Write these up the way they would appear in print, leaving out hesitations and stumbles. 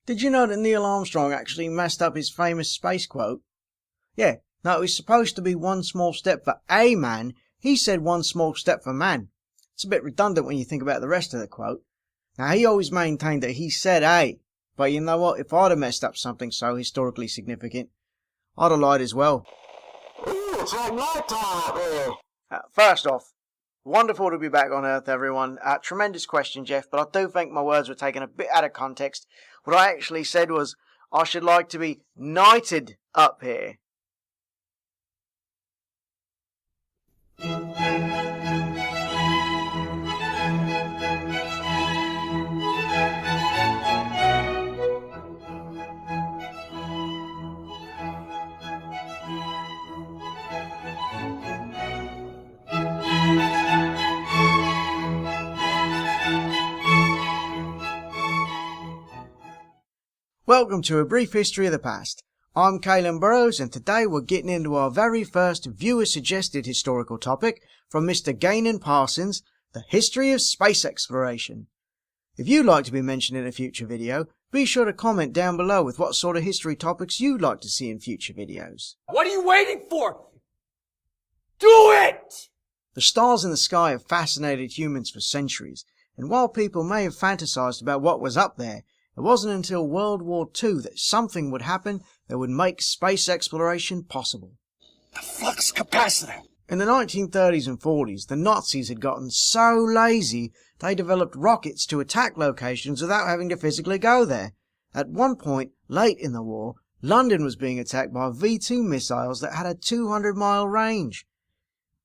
Did you know that Neil Armstrong actually messed up his famous space quote? Yeah, no, it was supposed to be one small step for a man. He said one small step for man. It's a bit redundant when you think about the rest of the quote. Now, he always maintained that he said A, but you know what? If I'd have messed up something so historically significant, I'd have lied as well. It's like night time up here. First off, wonderful to be back on Earth, everyone. Tremendous question, Jeff, but I do think my words were taken a bit out of context. What I actually said was, I should like to be knighted up here. Welcome to A Brief History of the Past. I'm Caelan Burrows, and today we're getting into our very first viewer-suggested historical topic from Mr. Gainan Parsons, the history of space exploration. If you'd like to be mentioned in a future video, be sure to comment down below with what sort of history topics you'd like to see in future videos. What are you waiting for? Do it! The stars in the sky have fascinated humans for centuries, and while people may have fantasized about what was up there, it wasn't until World War II that something would happen that would make space exploration possible. The flux capacitor. In the 1930s and 40s, the Nazis had gotten so lazy they developed rockets to attack locations without having to physically go there. At one point, late in the war, London was being attacked by V-2 missiles that had a 200-mile range.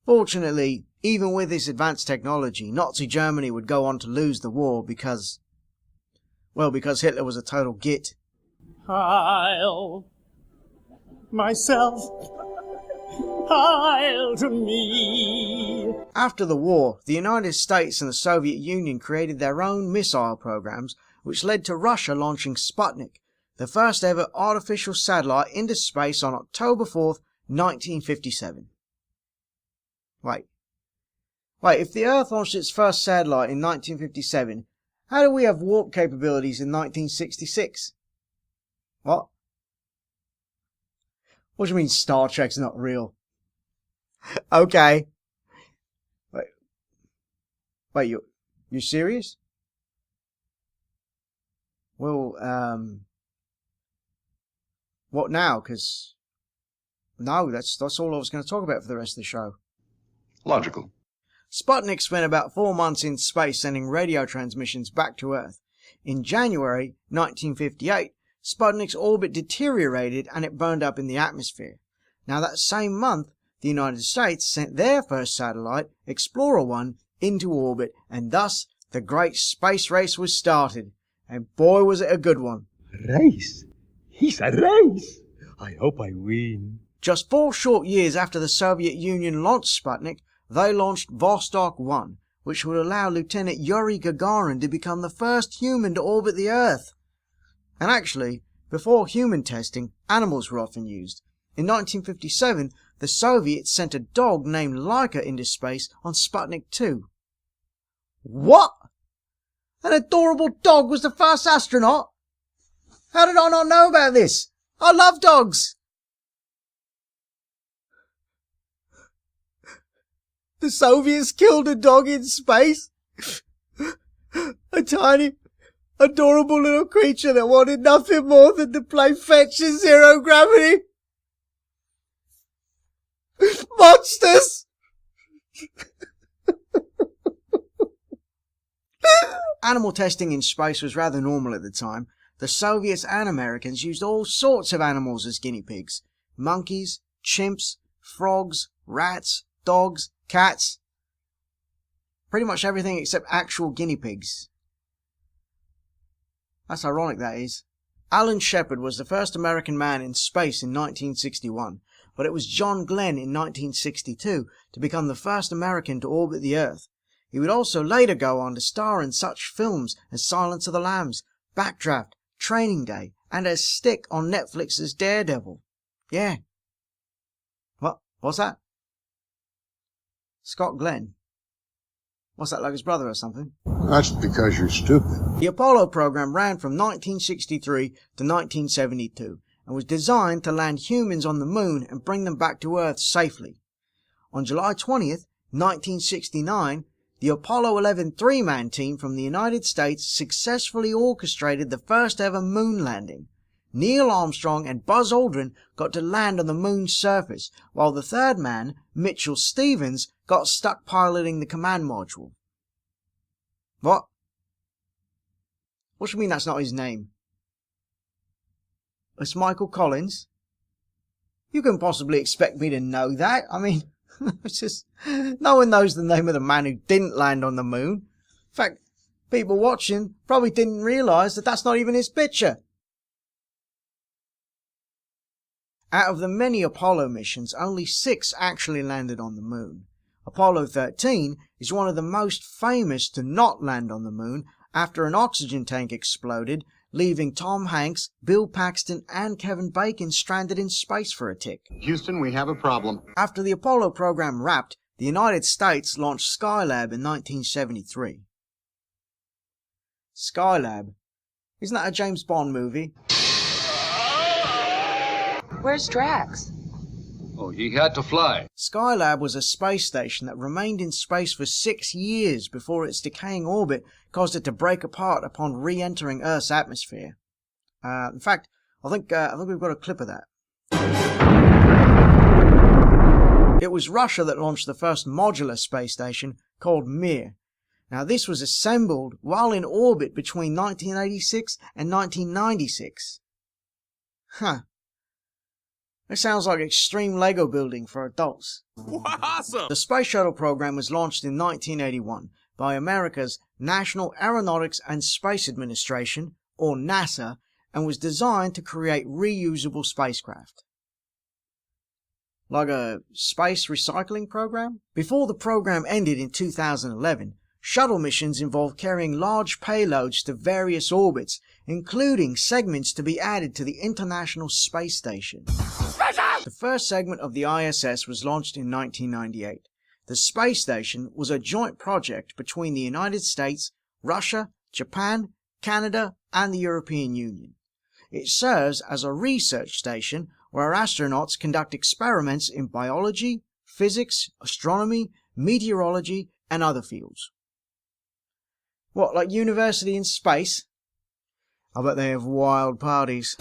Fortunately, even with this advanced technology, Nazi Germany would go on to lose the war because Hitler was a total git. Heil myself, heil to me. After the war, the United States and the Soviet Union created their own missile programs, which led to Russia launching Sputnik, the first ever artificial satellite into space on October 4th, 1957. Wait, if the Earth launched its first satellite in 1957, how do we have warp capabilities in 1966? What? What do you mean Star Trek's not real? Okay. Wait, you serious? Well, what now? 'Cause no, that's all I was going to talk about for the rest of the show. Logical. Sputnik spent about 4 months in space sending radio transmissions back to Earth. In January 1958, Sputnik's orbit deteriorated and it burned up in the atmosphere. Now that same month, the United States sent their first satellite, Explorer 1, into orbit, and thus the great space race was started. And boy was it a good one. Race? He's a race! I hope I win. Just 4 short years after the Soviet Union launched Sputnik, they launched Vostok 1, which would allow Lieutenant Yuri Gagarin to become the first human to orbit the Earth. And actually, before human testing, animals were often used. In 1957, the Soviets sent a dog named Laika into space on Sputnik 2. What? An adorable dog was the first astronaut? How did I not know about this? I love dogs! The Soviets killed a dog in space? A tiny, adorable little creature that wanted nothing more than to play fetch in zero gravity? Monsters! Animal testing in space was rather normal at the time. The Soviets and Americans used all sorts of animals as guinea pigs. Monkeys, chimps, frogs, rats, dogs, cats. Pretty much everything except actual guinea pigs. That's ironic, that is. Alan Shepard was the first American man in space in 1961, but it was John Glenn in 1962 to become the first American to orbit the Earth. He would also later go on to star in such films as Silence of the Lambs, Backdraft, Training Day, and as Stick on Netflix's Daredevil. Yeah. What's that? Scott Glenn. What's that, like his brother or something? That's because you're stupid. The Apollo program ran from 1963 to 1972 and was designed to land humans on the moon and bring them back to Earth safely. On July 20th, 1969, the Apollo 11 three-man team from the United States successfully orchestrated the first ever moon landing. Neil Armstrong and Buzz Aldrin got to land on the moon's surface, while the third man, Mitchell Stevens, got stuck piloting the command module. What? What do you mean that's not his name? It's Michael Collins? You couldn't possibly expect me to know that. I mean, it's just, no one knows the name of the man who didn't land on the moon. In fact, people watching probably didn't realise that that's not even his picture. Out of the many Apollo missions, only 6 actually landed on the moon. Apollo 13 is one of the most famous to not land on the moon after an oxygen tank exploded, leaving Tom Hanks, Bill Paxton and Kevin Bacon stranded in space for a tick. Houston, we have a problem. After the Apollo program wrapped, the United States launched Skylab in 1973. Skylab? Isn't that a James Bond movie? Where's Drax? Oh, he had to fly. Skylab was a space station that remained in space for 6 years before its decaying orbit caused it to break apart upon re-entering Earth's atmosphere. In fact, I think we've got a clip of that. It was Russia that launched the first modular space station called Mir. Now this was assembled while in orbit between 1986 and 1996. Huh. It sounds like extreme Lego building for adults. Awesome! The Space Shuttle program was launched in 1981 by America's National Aeronautics and Space Administration, or NASA, and was designed to create reusable spacecraft. Like a space recycling program? Before the program ended in 2011, shuttle missions involved carrying large payloads to various orbits, including segments to be added to the International Space Station. The first segment of the ISS was launched in 1998. The space station was a joint project between the United States, Russia, Japan, Canada, and the European Union. It serves as a research station where astronauts conduct experiments in biology, physics, astronomy, meteorology, and other fields. What, like university in space? I bet they have wild parties.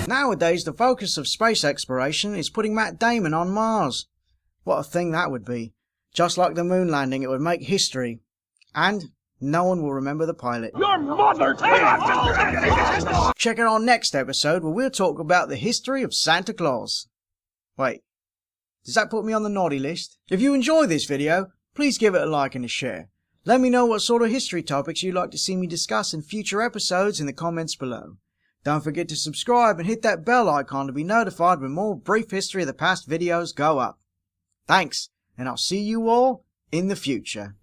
Nowadays, the focus of space exploration is putting Matt Damon on Mars. What a thing that would be. Just like the moon landing, it would make history. And no one will remember the pilot. Your mother! Check out our next episode where we'll talk about the history of Santa Claus. Wait, does that put me on the naughty list? If you enjoy this video, please give it a like and a share. Let me know what sort of history topics you'd like to see me discuss in future episodes in the comments below. Don't forget to subscribe and hit that bell icon to be notified when more brief history of the past videos go up. Thanks, and I'll see you all in the future.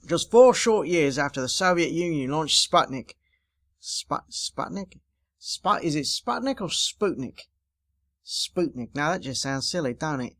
Just 4 short years after the Soviet Union launched Sputnik. Sputnik? Is it Sputnik or Sputnik? Sputnik. Now that just sounds silly, don't it?